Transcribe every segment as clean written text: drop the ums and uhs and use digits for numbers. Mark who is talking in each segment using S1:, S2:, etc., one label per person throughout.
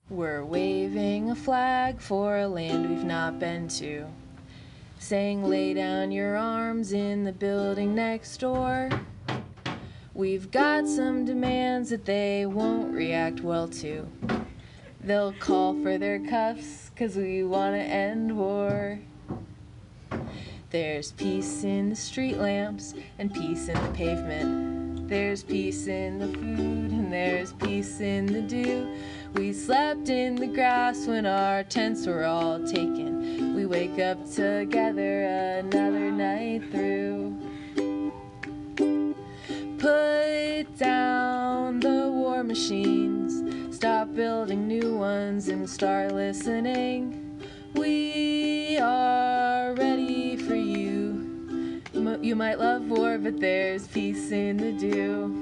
S1: We're waving a flag for a land we've not been to, saying lay down your arms in the building next door. We've got some demands that they won't react well to. They'll call for their cuffs 'cause we wanna end war. There's peace in the street lamps and peace in the pavement. There's peace in the food and there's peace in the dew. We slept in the grass when our tents were all taken. We wake up together another night through. Put down the war machines, stop building new ones and start listening. We are ready for you. You might love war, but there's peace in the dew.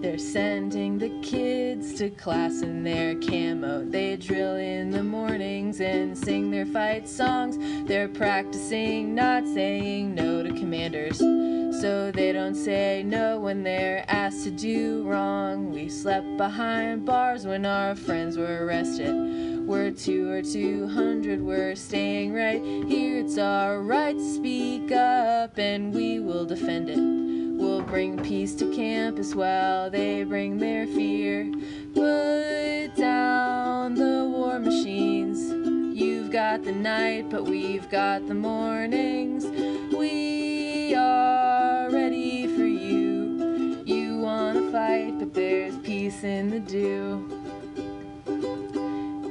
S1: They're sending the kids to class in their camo. They drill in the mornings and sing their fight songs. They're practicing not saying no to commanders, so they don't say no when they're asked to do wrong. We slept behind bars when our friends were arrested. We're 2 or 200, we're staying right here. It's our right to speak up and we will defend it. We'll bring peace to campus while they bring their fear. Put down the war machines. You've got the night, but we've got the mornings. We are ready for you. You wanna fight, but there's peace in the dew.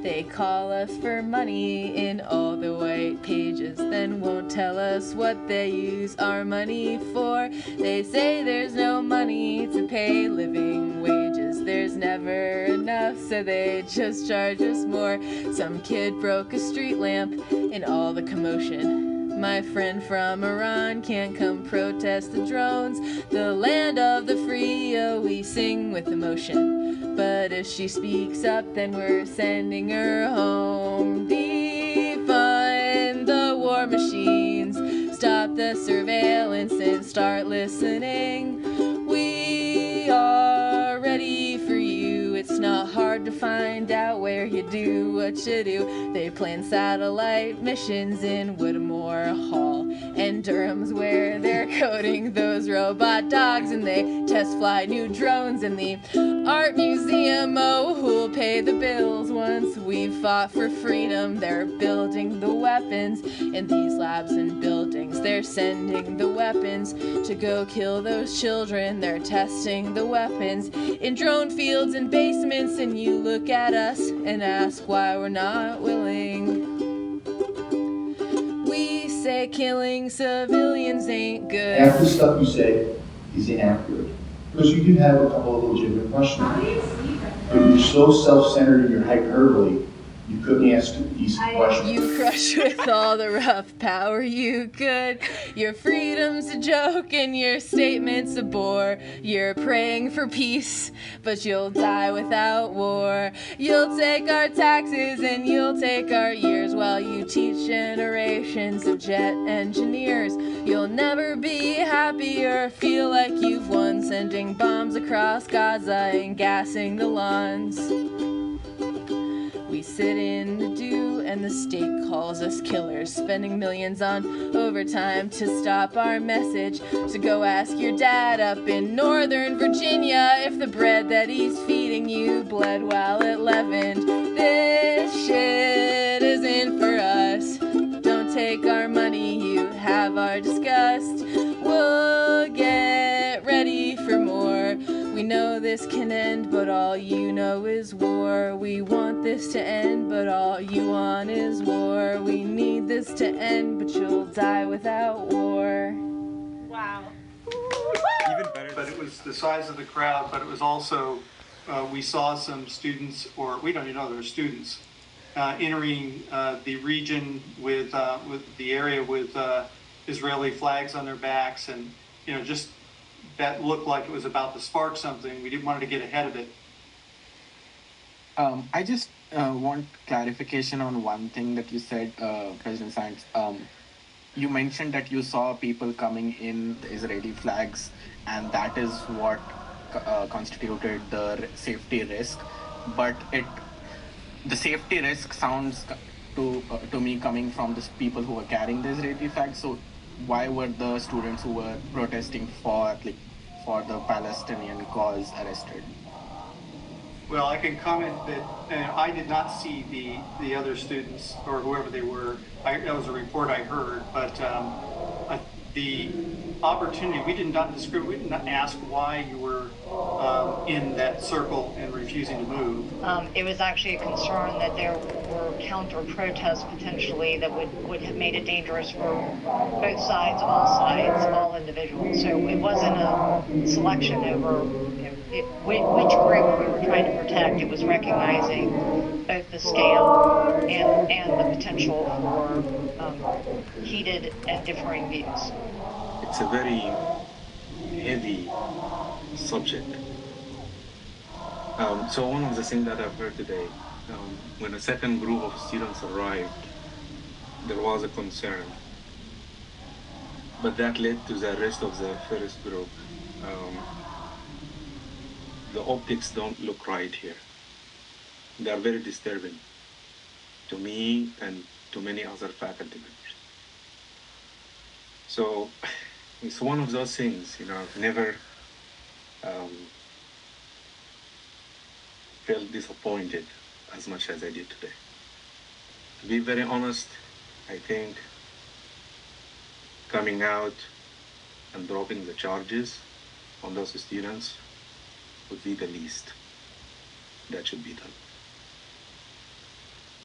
S1: They call us for money in all the white pages, then won't tell us what they use our money for. They say there's no money to pay living wages. There's never enough, so they just charge us more. Some kid broke a street lamp in all the commotion. My friend from Iran can't come protest the drones. The land of the free, oh, we sing with emotion. But if she speaks up, then we're sending her home. Defund the war machines, stop the surveillance and start listening. We are ready for you. It's not hard to find out where you do what you do. They plan satellite missions in Whittemore Hall and Durham's where they're coding those robot dogs, and they test fly new drones in the art museum. Oh, who'll pay the bills once we've fought for freedom? They're building the weapons in these labs and buildings. They're sending the weapons to go kill those children. They're testing the weapons in drone fields and basements, and you look at us and ask why we're not willing. We say killing civilians ain't good.
S2: Half the stuff you say is inaccurate, because you do have a couple of legitimate questions.
S3: How do you sleep?
S2: But you're so self-centered in your hyperbole, you couldn't ask these questions.
S1: You crush with all the rough power you could. Your freedom's a joke and your statement's a bore. You're praying for peace, but you'll die without war. You'll take our taxes and you'll take our years while you teach generations of jet engineers. You'll never be happy or feel like you've won, sending bombs across Gaza and gassing the lawns. We sit in the dew and the state calls us killers, spending millions on overtime to stop our message. So go ask your dad up in Northern Virginia if the bread that he's feeding you bled while it leavened. This shit isn't for us. Don't take our money, you have our disgust. We'll get ready for more. We know this can end, but all you know is war. We want this to end, but all you want is war. We need this to end, but you'll die without war.
S3: Wow.
S4: Even better.
S5: But it was the size of the crowd, but it was also, we saw some students, or we don't even know they're students, entering the region with the area with Israeli flags on their backs, and just that looked like it was about to spark something. We didn't want to get ahead of it.
S4: I just want clarification on one thing that you said, President Science. You mentioned that you saw people coming in the Israeli flags, and that is what constituted the safety risk. but the safety risk sounds to me coming from the people who were carrying the Israeli flag. So why were the students who were protesting for the Palestinian cause arrested?
S5: Well, I can comment that I did not see the other students or whoever they were. That was a report I heard, but the opportunity, we did not discriminate. We did not ask why you were in that circle and refusing to move.
S3: It was actually a concern that there were counter protests potentially that would have made it dangerous for both sides, all individuals. So it wasn't a selection over which group we were trying to protect. It was recognizing both the scale and the potential for heated and differing views.
S6: It's a very heavy subject. So one of the things that I've heard today, when a second group of students arrived, there was a concern, but that led to the rest of the first group. The optics don't look right here. They are very disturbing to me and to many other faculty members. So it's one of those things, I've never felt disappointed as much as I did today. To be very honest, I think coming out and dropping the charges on those students would be the least that should be done.